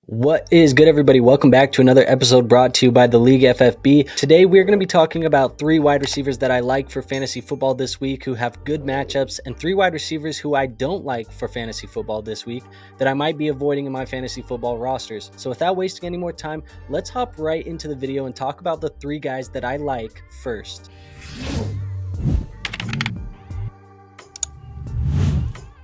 What is good, everybody? Welcome back to another episode brought to you by the League FFB. Today, we're going to be talking about 3 wide receivers that I like for fantasy football this week who have good matchups, and 3 wide receivers who I don't like for fantasy football this week that I might be avoiding in my fantasy football rosters. So without wasting any more time, let's hop right into the video and talk about the 3 guys that I like first.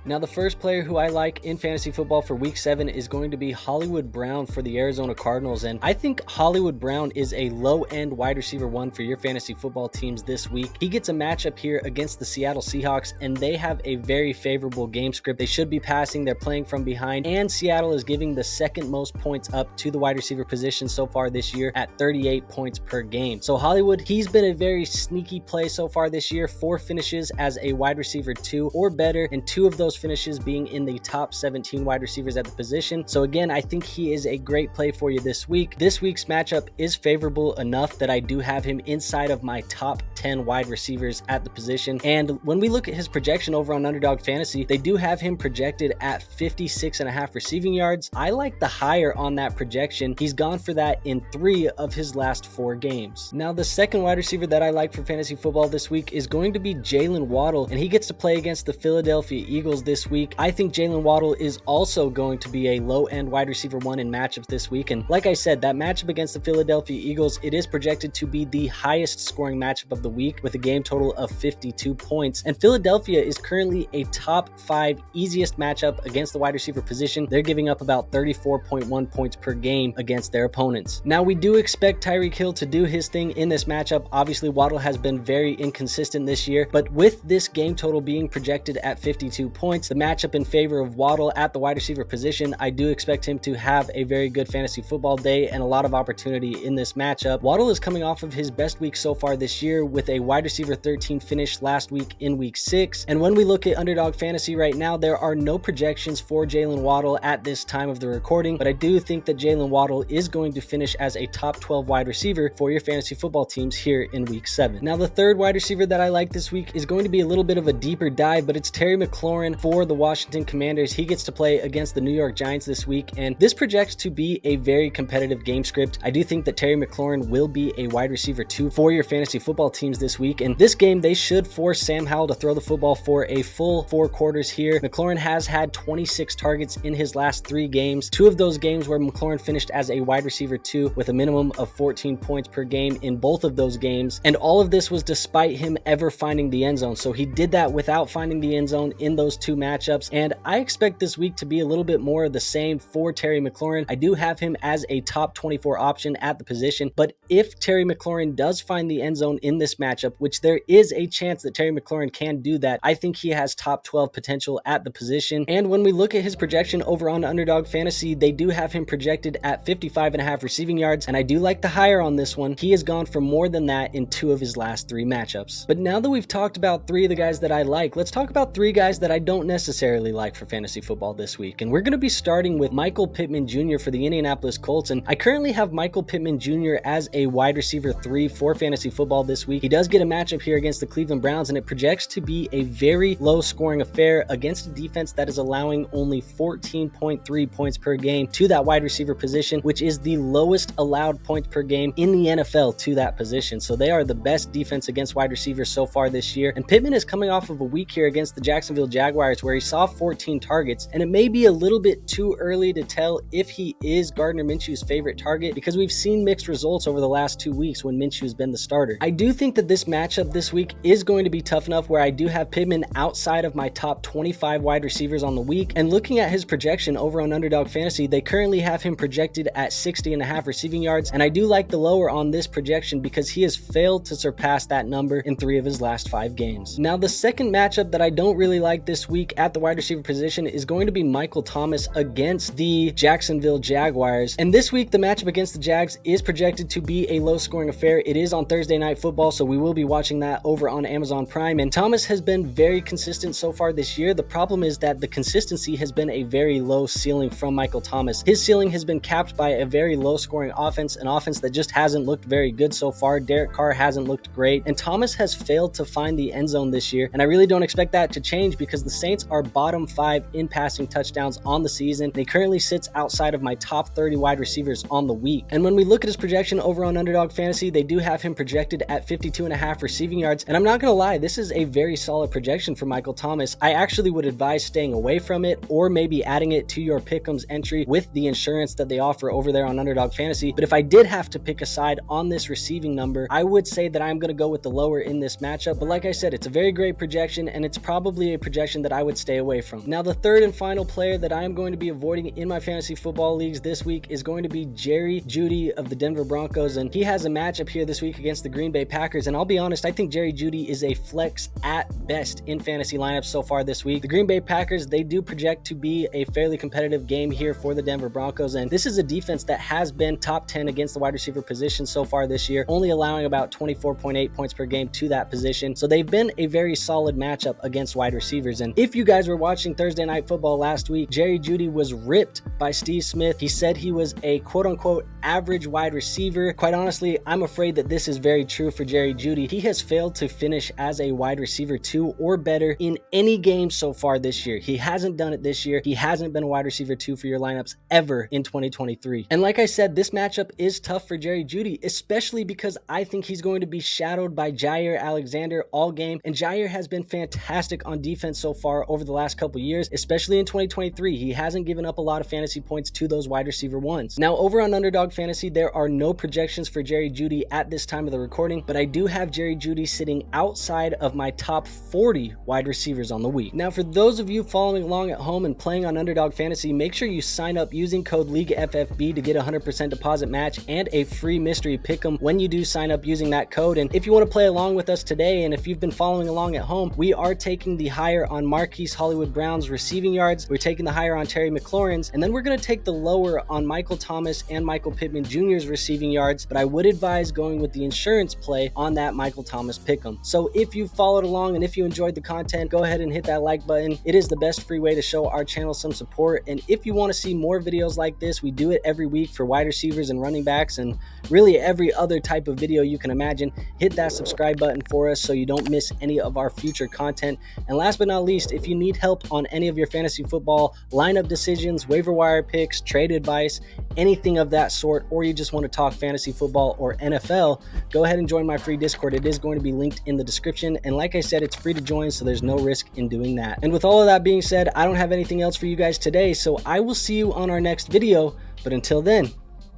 Now, the first player who I like in fantasy football for week 7 is going to be Hollywood Brown for the Arizona Cardinals. And I think Hollywood Brown is a low-end wide receiver 1 for your fantasy football teams this week. He gets a matchup here against the Seattle Seahawks, and they have a very favorable game script. They should be passing, they're playing from behind, and Seattle is giving the second most points up to the wide receiver position so far this year at 38 points per game. So Hollywood, he's been a very sneaky play so far this year. 4 finishes as a wide receiver 2 or better, and 2 of those finishes being in the top 17 wide receivers at the position. So again, I think he is a great play for you this week. This week's matchup is favorable enough that I do have him inside of my top 10 wide receivers at the position. And when we look at his projection over on Underdog Fantasy, they do have him projected at 56.5 receiving yards. I like the higher on that projection. He's gone for that in 3 of his last 4 games. Now, the second wide receiver that I like for fantasy football this week is going to be Jaylen Waddle, and he gets to play against the Philadelphia Eagles this week. I think Jaylen Waddle is also going to be a low-end wide receiver 1 in matchups this week. And like I said, that matchup against the Philadelphia Eagles, it is projected to be the highest scoring matchup of the week with a game total of 52 points. And Philadelphia is currently a top 5 easiest matchup against the wide receiver position. They're giving up about 34.1 points per game against their opponents. Now, we do expect Tyreek Hill to do his thing in this matchup. Obviously, Waddle has been very inconsistent this year, but with this game total being projected at 52 points, the matchup in favor of Waddle at the wide receiver position, I do expect him to have a very good fantasy football day and a lot of opportunity in this matchup. Waddle is coming off of his best week so far this year with a wide receiver 13 finish last week in week 6. And when we look at Underdog Fantasy right now, there are no projections for Jaylen Waddle at this time of the recording, but I do think that Jaylen Waddle is going to finish as a top 12 wide receiver for your fantasy football teams here in week 7. Now, the third wide receiver that I like this week is going to be a little bit of a deeper dive, but it's Terry McLaurin for the Washington Commanders. He gets to play against the New York Giants this week, and this projects to be a very competitive game script. I do think that Terry McLaurin will be a wide receiver 2 for your fantasy football teams this week, and this game they should force Sam Howell to throw the football for a full 4 quarters here. McLaurin has had 26 targets in his last 3 games, 2 of those games where McLaurin finished as a wide receiver 2 with a minimum of 14 points per game in both of those games, and all of this was despite him ever finding the end zone. So he did that without finding the end zone in those 2 matchups, and I expect this week to be a little bit more of the same for Terry McLaurin. I do have him as a top 24 option at the position, but if Terry McLaurin does find the end zone in this matchup, which there is a chance that Terry McLaurin can do that, I think he has top 12 potential at the position. And when we look at his projection over on Underdog Fantasy, they do have him projected at 55.5 receiving yards, and I do like the higher on this one. He has gone for more than that in 2 of his last 3 matchups. But now that we've talked about 3 of the guys that I like, let's talk about 3 guys that I don't necessarily like for fantasy football this week. And we're going to be starting with Michael Pittman Jr. for the Indianapolis Colts. And I currently have Michael Pittman Jr. as a wide receiver 3 for fantasy football this week. He does get a matchup here against the Cleveland Browns, and it projects to be a very low scoring affair against a defense that is allowing only 14.3 points per game to that wide receiver position, which is the lowest allowed points per game in the NFL to that position. So they are the best defense against wide receivers so far this year. And Pittman is coming off of a week here against the Jacksonville Jaguars where he saw 14 targets, and it may be a little bit too early to tell if he is Gardner Minshew's favorite target because we've seen mixed results over the last 2 weeks when Minshew's been the starter. I do think that this matchup this week is going to be tough enough where I do have Pittman outside of my top 25 wide receivers on the week, and looking at his projection over on Underdog Fantasy, they currently have him projected at 60.5 receiving yards, and I do like the lower on this projection because he has failed to surpass that number in 3 of his last 5 games. Now, the second matchup that I don't really like this week at the wide receiver position is going to be Michael Thomas against the Jacksonville Jaguars. And this week, the matchup against the Jags is projected to be a low-scoring affair. It is on Thursday Night Football, so we will be watching that over on Amazon Prime. And Thomas has been very consistent so far this year. The problem is that the consistency has been a very low ceiling from Michael Thomas. His ceiling has been capped by a very low-scoring offense, an offense that just hasn't looked very good so far. Derek Carr hasn't looked great, and Thomas has failed to find the end zone this year. And I really don't expect that to change because the Saints are bottom 5 in passing touchdowns on the season. He currently sits outside of my top 30 wide receivers on the week. And when we look at his projection over on Underdog Fantasy, they do have him projected at 52.5 receiving yards. And I'm not going to lie, this is a very solid projection for Michael Thomas. I actually would advise staying away from it or maybe adding it to your pick'ems entry with the insurance that they offer over there on Underdog Fantasy. But if I did have to pick a side on this receiving number, I would say that I'm going to go with the lower in this matchup. But like I said, it's a very great projection, and it's probably a projection that I would stay away from. Now, the third and final player that I am going to be avoiding in my fantasy football leagues this week is going to be Jeudy of the Denver Broncos, and he has a matchup here this week against the Green Bay Packers. And I'll be honest, I think Jeudy is a flex at best in fantasy lineups so far this week. The Green Bay Packers, they do project to be a fairly competitive game here for the Denver Broncos, and this is a defense that has been top 10 against the wide receiver position so far this year, only allowing about 24.8 points per game to that position. So they've been a very solid matchup against wide receivers. And if you guys were watching Thursday Night Football last week, Jeudy was ripped by Steve Smith. He said he was a quote-unquote average wide receiver. Quite honestly, I'm afraid that this is very true for Jeudy. He has failed to finish as a wide receiver 2 or better in any game so far this year. He hasn't done it this year. He hasn't been a wide receiver 2 for your lineups ever in 2023. And like I said, this matchup is tough for Jeudy, especially because I think he's going to be shadowed by Jair Alexander all game. And Jair has been fantastic on defense so far over the last couple years, especially in 2023. He hasn't given up a lot of fantasy points to those wide receiver ones. Now, over on Underdog Fantasy, there are no projections for Jeudy at this time of the recording, but I do have Jeudy sitting outside of my top 40 wide receivers on the week. Now, for those of you following along at home and playing on Underdog Fantasy, make sure you sign up using code League FFB to get a 100% deposit match and a free mystery pick'em when you do sign up using that code. And if you want to play along with us today, and if you've been following along at home, we are taking the higher on Marquise Hollywood Brown's receiving yards. We're taking the higher on Terry McLaurin's, and then we're going to take the lower on Michael Thomas and Michael Pittman Jr.'s receiving yards. But I would advise going with the insurance play on that Michael Thomas pick'em. So if you followed along and if you enjoyed the content, go ahead and hit that like button. It is the best free way to show our channel some support. And if you want to see more videos like this, we do it every week for wide receivers and running backs and really every other type of video you can imagine. Hit that subscribe button for us so you don't miss any of our future content. And last but not least, if you need help on any of your fantasy football lineup decisions, waiver wire picks, trade advice, anything of that sort, or you just want to talk fantasy football or NFL, go ahead and join my free Discord. It is going to be linked in the description. And like I said, it's free to join, so there's no risk in doing that. And with all of that being said, I don't have anything else for you guys today, so I will see you on our next video. But until then,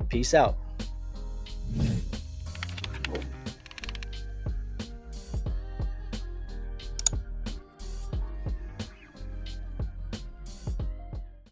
peace out.